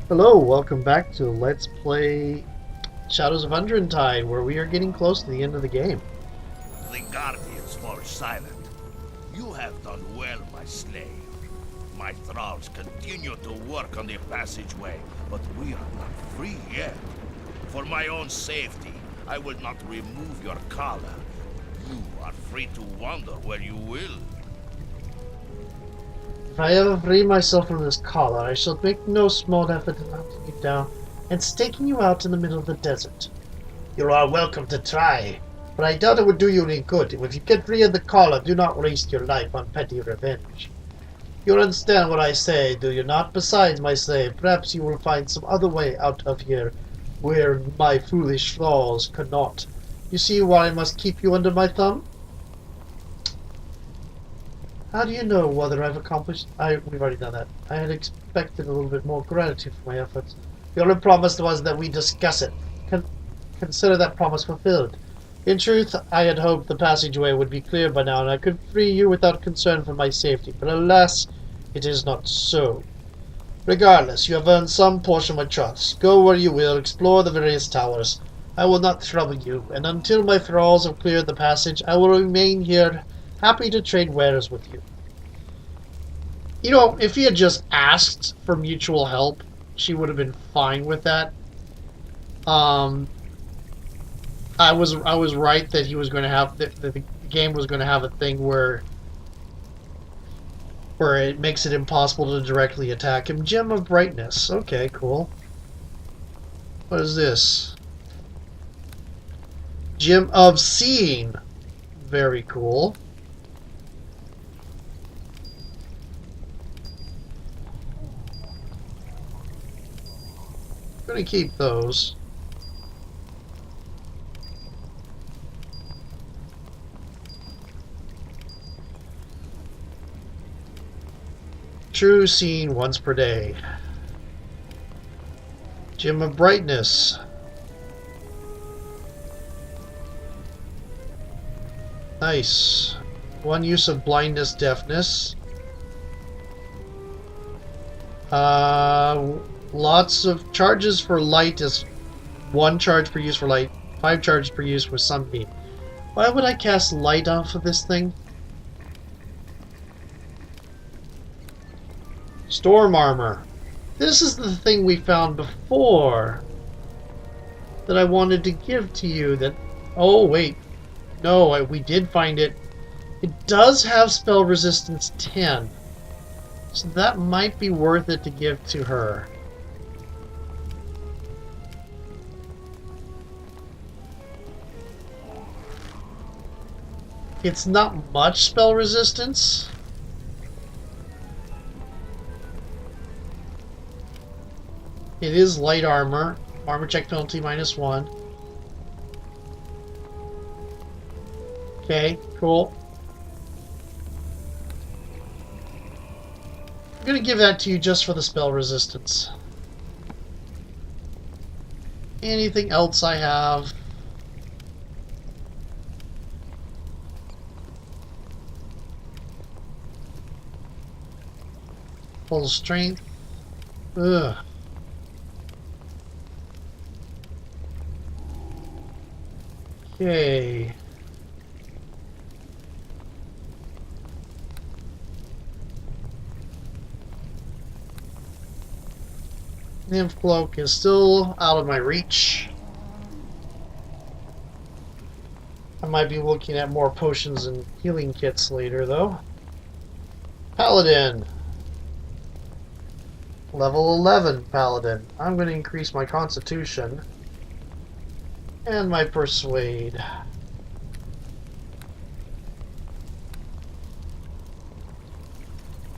Hello, welcome back to Let's Play Shadows of Undrentide, where we are getting close to the end of the game. The Guardians fall silent. You have done well, my slave. My thralls continue to work on the passageway, but we are not free yet. For my own safety, I will not remove your collar. You are free to wander where you will. If I ever free myself from this collar, I shall make no small effort in hunting you down and staking you out in the middle of the desert. You are welcome to try, but I doubt it would do you any good. If you get free of the collar, do not waste your life on petty revenge. You understand what I say, do you not? Besides, my slave, perhaps you will find some other way out of here where my foolish laws cannot. You see why I must keep you under my thumb? How do you know whether I've accomplished... We've already done that. I had expected a little bit more gratitude for my efforts. The only promise was that we discuss it. Consider that promise fulfilled. In truth, I had hoped the passageway would be clear by now, and I could free you without concern for my safety. But alas, it is not so. Regardless, you have earned some portion of my trust. Go where you will, explore the various towers. I will not trouble you, and until my thralls have cleared the passage, I will remain here, happy to trade wares with you. You know, if he had just asked for mutual help, she would have been fine with that. I was right that he was going to have the game was going to have a thing where it makes it impossible to directly attack him. Gem of Brightness. Okay, cool. What is this? Gem of Seeing. Very cool. I'm going to keep those. True Seeing once per day. Gem of Brightness. Nice. One use of blindness, deafness. Lots of charges for light is 1 charge per use for light, 5 charges per use for sunbeam. Why would I cast light off of this thing? Storm armor. This is the thing we found before that I wanted to give to you. That oh wait, no, we did find it. It does have spell resistance 10, so that might be worth it to give to her. It's not much spell resistance. It is light armor. Armor check penalty -1. Okay, cool. I'm gonna give that to you just for the spell resistance. Anything else I have? Full strength. Ugh. Okay. Nymph Cloak is still out of my reach. I might be looking at more potions and healing kits later, though. Paladin. Level 11 Paladin. I'm going to increase my Constitution and my Persuade.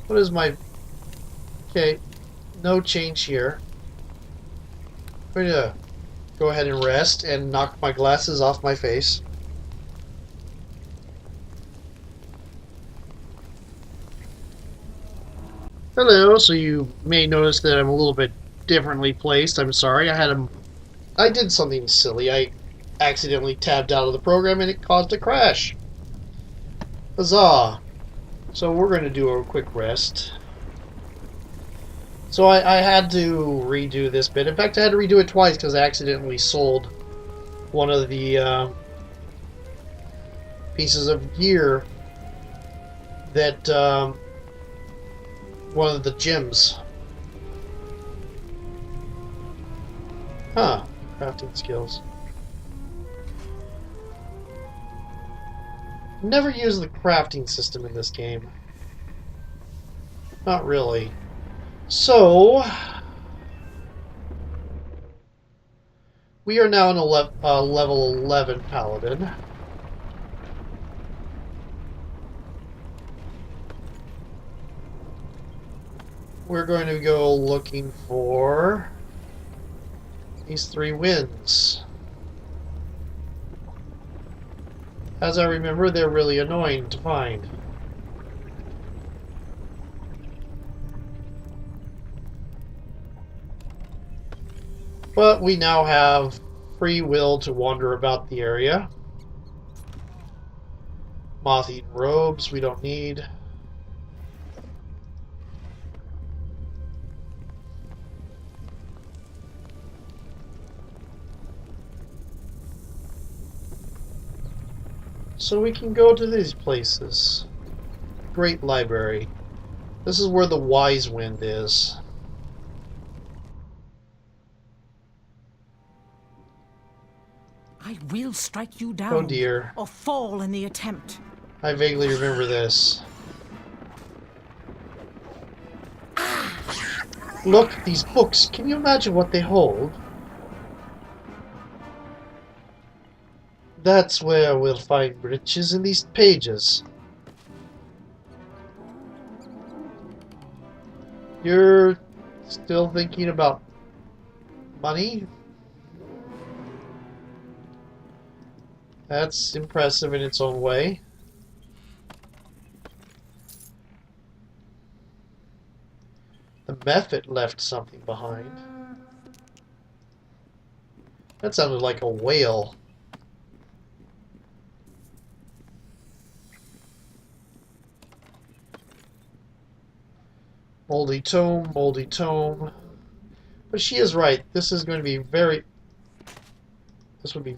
What is my... Okay, no change here. I'm going to go ahead and rest and knock my glasses off my face. Hello, so you may notice that I'm a little bit differently placed. I'm sorry, I did something silly. I accidentally tabbed out of the program and it caused a crash. Huzzah! So we're going to do a quick rest. So I had to redo this bit. In fact, I had to redo it twice because I accidentally sold one of the pieces of gear that one of the gems. Huh. Crafting skills. Never used the crafting system in this game. Not really. So, we are now in a level 11 paladin. We're going to go looking for these 3 winds. As I remember, they're really annoying to find. But we now have free will to wander about the area. Moth-eaten robes we don't need. So we can go to these places. Great library. This is where the wise wind is. I will strike you down. Oh dear. Or fall in the attempt. I vaguely remember this. Look, these books. Can you imagine what they hold? That's where we'll find riches in these pages. You're still thinking about money? That's impressive in its own way. The Mephit left something behind. That sounded like a whale. Moldy tome, moldy tome. But she is right. This is going to be very... This would be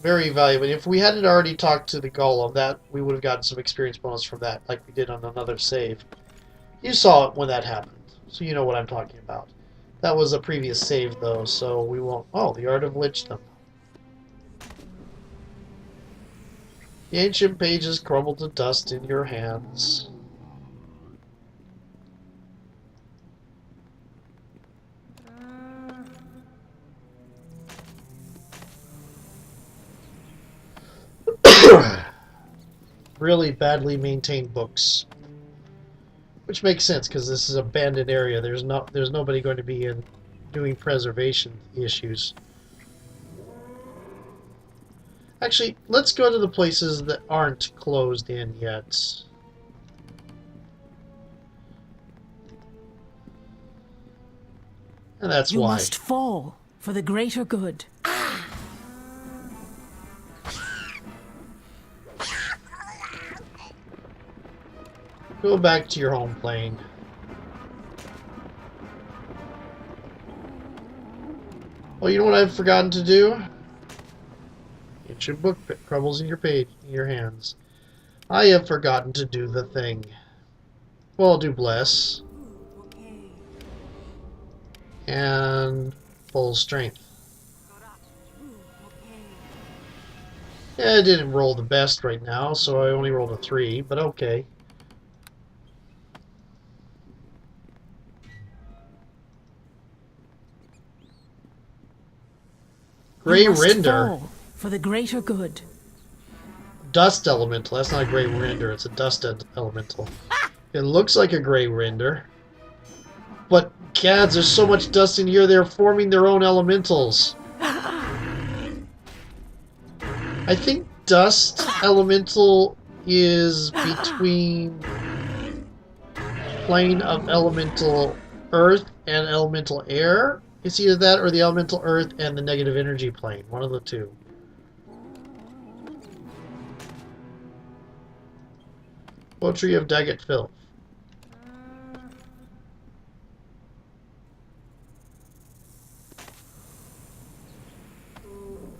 very valuable. If we hadn't already talked to the golem, that we would have gotten some experience bonus from that, like we did on another save. You saw it when that happened, so you know what I'm talking about. That was a previous save, though, so we won't... Oh, the Art of Lichdom. The ancient pages crumble to dust in your hands. Really badly maintained books, which makes sense because this is an abandoned area. There's nobody going to be in doing preservation issues. Actually, let's go to the places that aren't closed in yet. And that's why. You must fall for the greater good. Go back to your home plane. Oh, you know what I've forgotten to do? Get your book that crumbles in your hands. I have forgotten to do the thing. Well, I'll do bless. And full strength. Yeah, I didn't roll the best right now, so I only rolled a 3, but okay. Grey Render. For the greater good. Dust elemental. That's not a Grey Render, it's a dust elemental. It looks like a Grey Render. But, gads, there's so much dust in here, they're forming their own elementals. I think dust elemental is between plane of elemental earth and elemental air. It's either that or the elemental earth and the negative energy plane. One of the two. Poetry of Daggett Filth.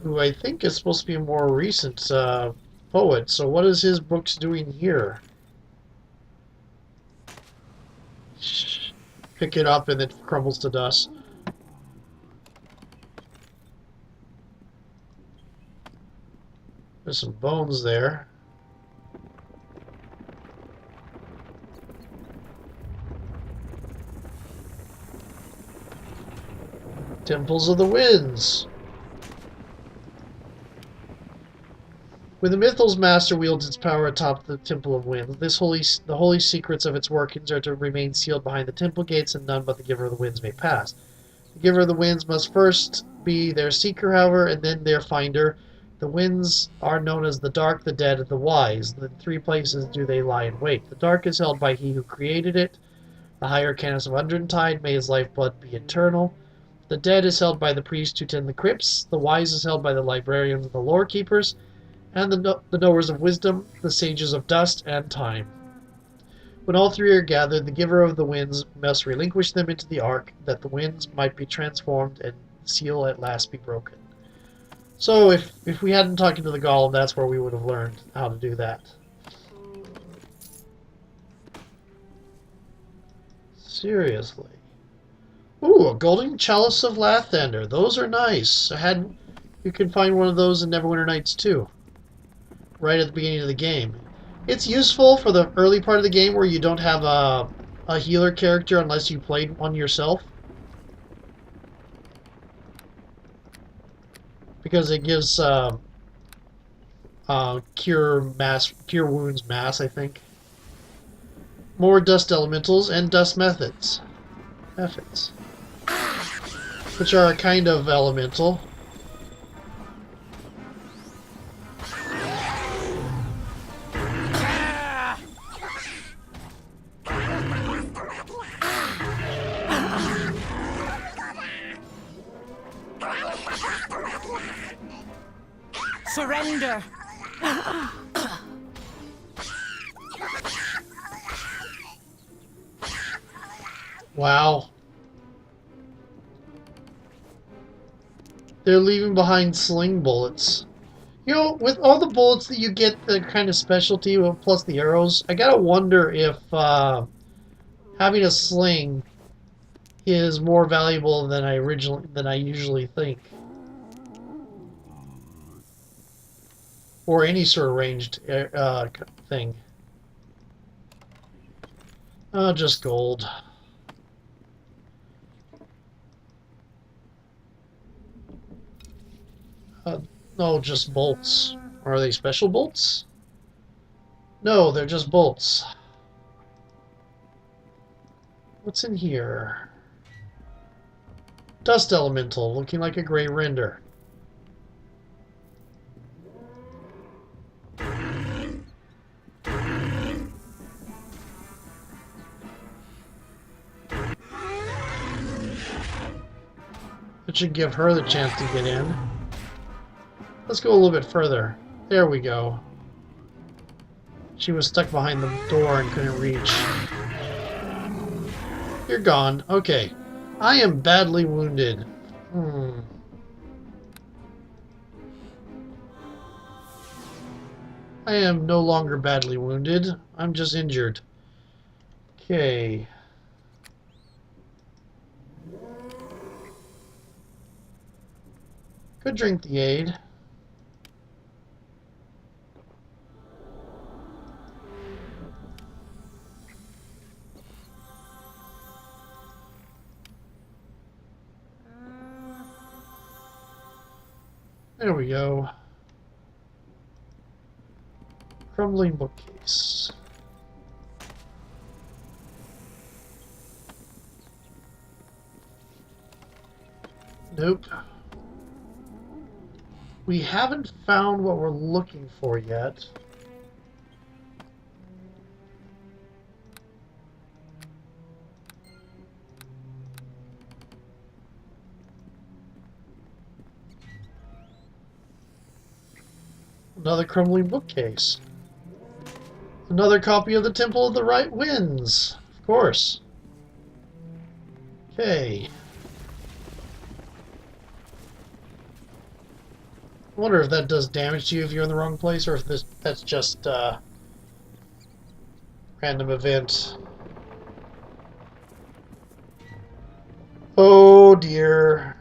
who I think is supposed to be a more recent poet. So what is his books doing here? Pick it up and it crumbles to dust. There's some bones there. Temples of the Winds. When the Mythos Master wields its power atop the Temple of Winds, the holy secrets of its workings are to remain sealed behind the temple gates, and none but the Giver of the Winds may pass. The Giver of the Winds must first be their seeker, however, and then their finder. The winds are known as the dark, the dead, and the wise. In 3 places do they lie in wait. The dark is held by he who created it. The high arcanist of Undrentide, may his lifeblood be eternal. The dead is held by the priests who tend the crypts. The wise is held by the librarians and the lore keepers. And the knowers of wisdom, the sages of dust and time. When all 3 are gathered, the Giver of the Winds must relinquish them into the Ark, that the winds might be transformed and the seal at last be broken. So if we hadn't talked to the Golem, that's where we would have learned how to do that. Seriously. Ooh, a golden chalice of Lathander. Those are nice. You can find one of those in Neverwinter Nights too. Right at the beginning of the game. It's useful for the early part of the game where you don't have a healer character unless you played one yourself. Because it gives cure wounds mass, I think. More dust elementals and dust methods. Which are a kind of elemental. Surrender! Wow. They're leaving behind sling bullets. You know, with all the bullets that you get, the kind of specialty, plus the arrows, I gotta wonder if having a sling is more valuable than I usually think. Or any sort of ranged thing. Just gold. No, just bolts. Are they special bolts? No, they're just bolts. What's in here? Dust elemental, looking like a gray render. It should give her the chance to get in. Let's go a little bit further. There we go. She was stuck behind the door and couldn't reach. You're gone. Okay. I am badly wounded. I am no longer badly wounded. I'm just injured. Okay. Could drink the aid. There we go. Crumbling bookcase. Nope. We haven't found what we're looking for yet. Another crumbling bookcase. Another copy of the Temple of the Right Winds. Of course. Okay. I wonder if that does damage to you if you're in the wrong place, or if that's just random event. Oh dear.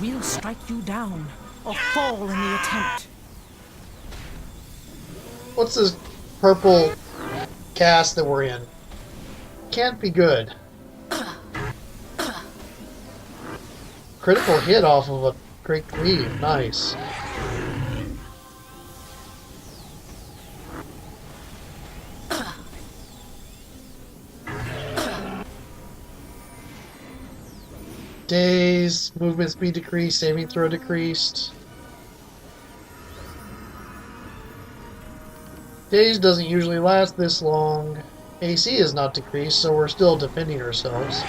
We'll strike you down, or fall in the attempt. What's this purple cast that we're in? Can't be good. Critical hit off of a great cleave. Nice. Daze, movement speed decreased, saving throw decreased. Daze doesn't usually last this long. AC is not decreased, so we're still defending ourselves.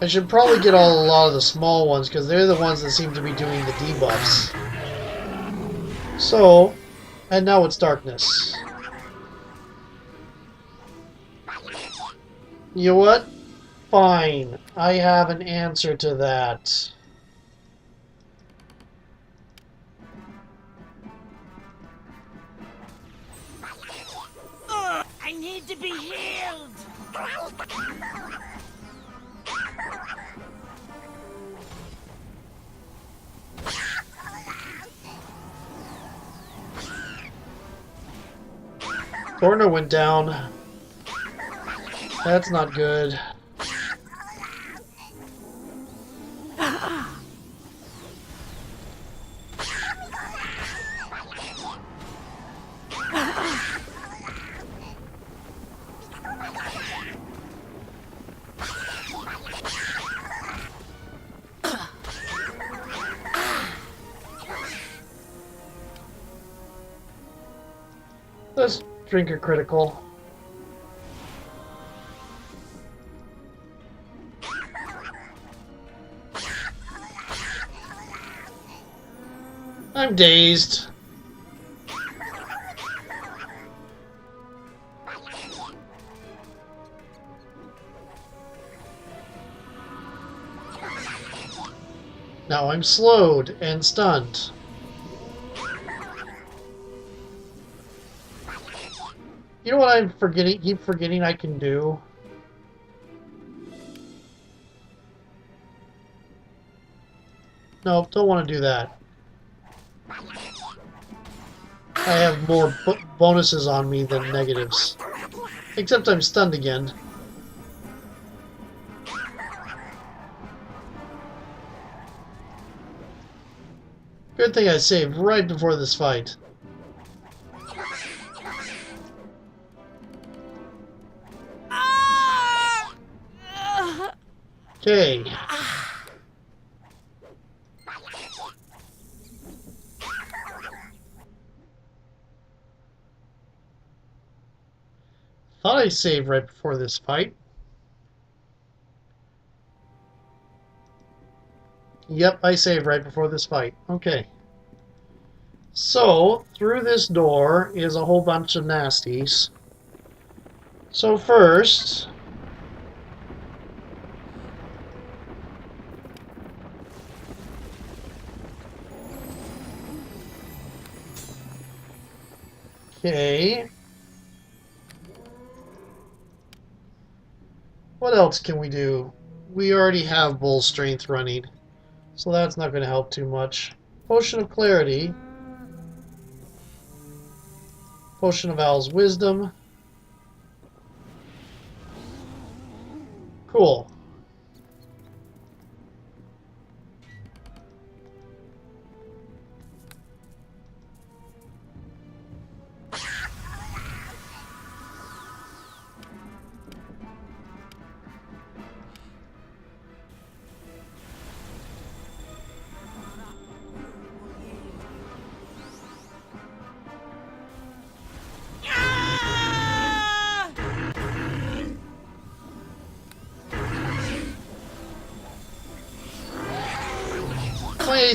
I should probably get a lot of the small ones, because they're the ones that seem to be doing the debuffs. So, and now it's darkness. You know what? Fine. I have an answer to that. I need to be healed! Torna went down. That's not good. Let's drink a critical. I'm dazed. Now I'm slowed and stunned. You know what I'm forgetting? Keep forgetting I can do? No, don't want to do that. I have more bonuses on me than negatives. Except I'm stunned again. Good thing I saved right before this fight. Okay. Thought I saved right before this fight. Yep, I saved right before this fight. Okay. So, through this door is a whole bunch of nasties. So first... Okay. What else can we do? We already have Bull Strength running, so that's not going to help too much. Potion of Clarity. Potion of Owl's Wisdom. Cool.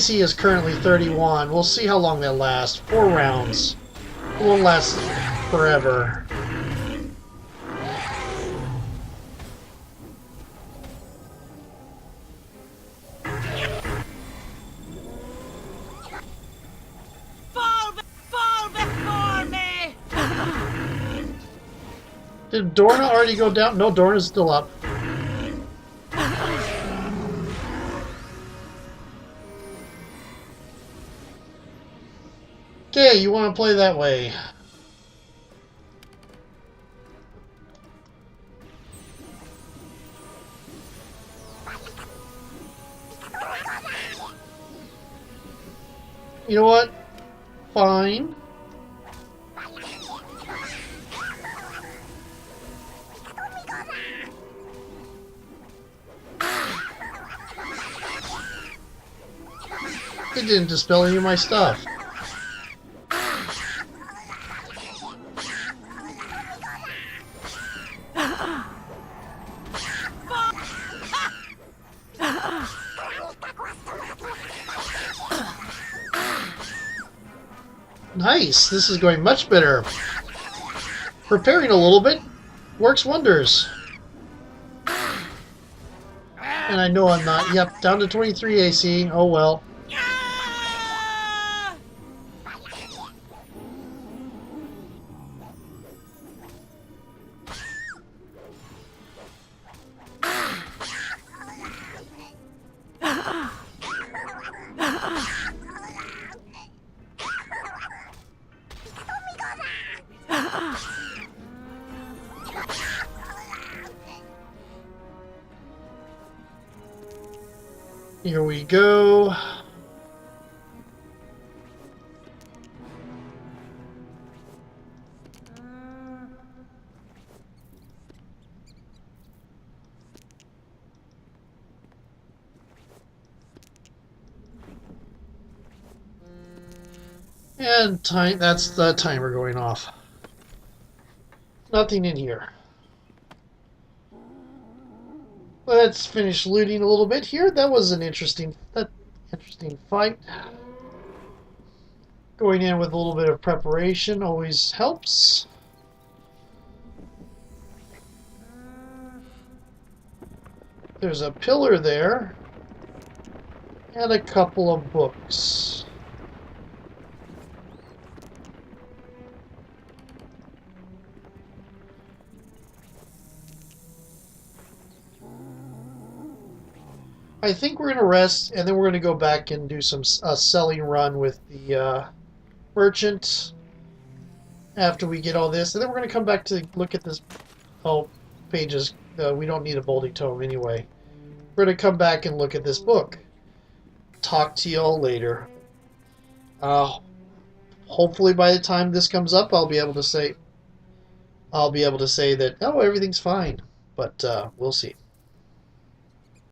AC is currently 31. We'll see how long that lasts. 4 rounds. It won't last forever. Fall before me! Did Dorna already go down? No, Dorna's still up. Okay, you want to play that way. You know what? Fine. It didn't dispel any of my stuff. Nice, this is going much better. Preparing a little bit works wonders. And I know I'm not. Yep, down to 23 AC. Oh well. Here we go. And time, that's the timer going off. Nothing in here. Let's finish looting a little bit here. That was an interesting fight. Going in with a little bit of preparation always helps. There's a pillar there. And a couple of books. I think we're going to rest, and then we're going to go back and do some selling run with the merchant after we get all this. And then we're going to come back to look at this. Oh, pages. We don't need a boldy tome anyway. We're going to come back and look at this book. Talk to y'all later. Hopefully by the time this comes up, I'll be able to say that, oh, everything's fine. But we'll see.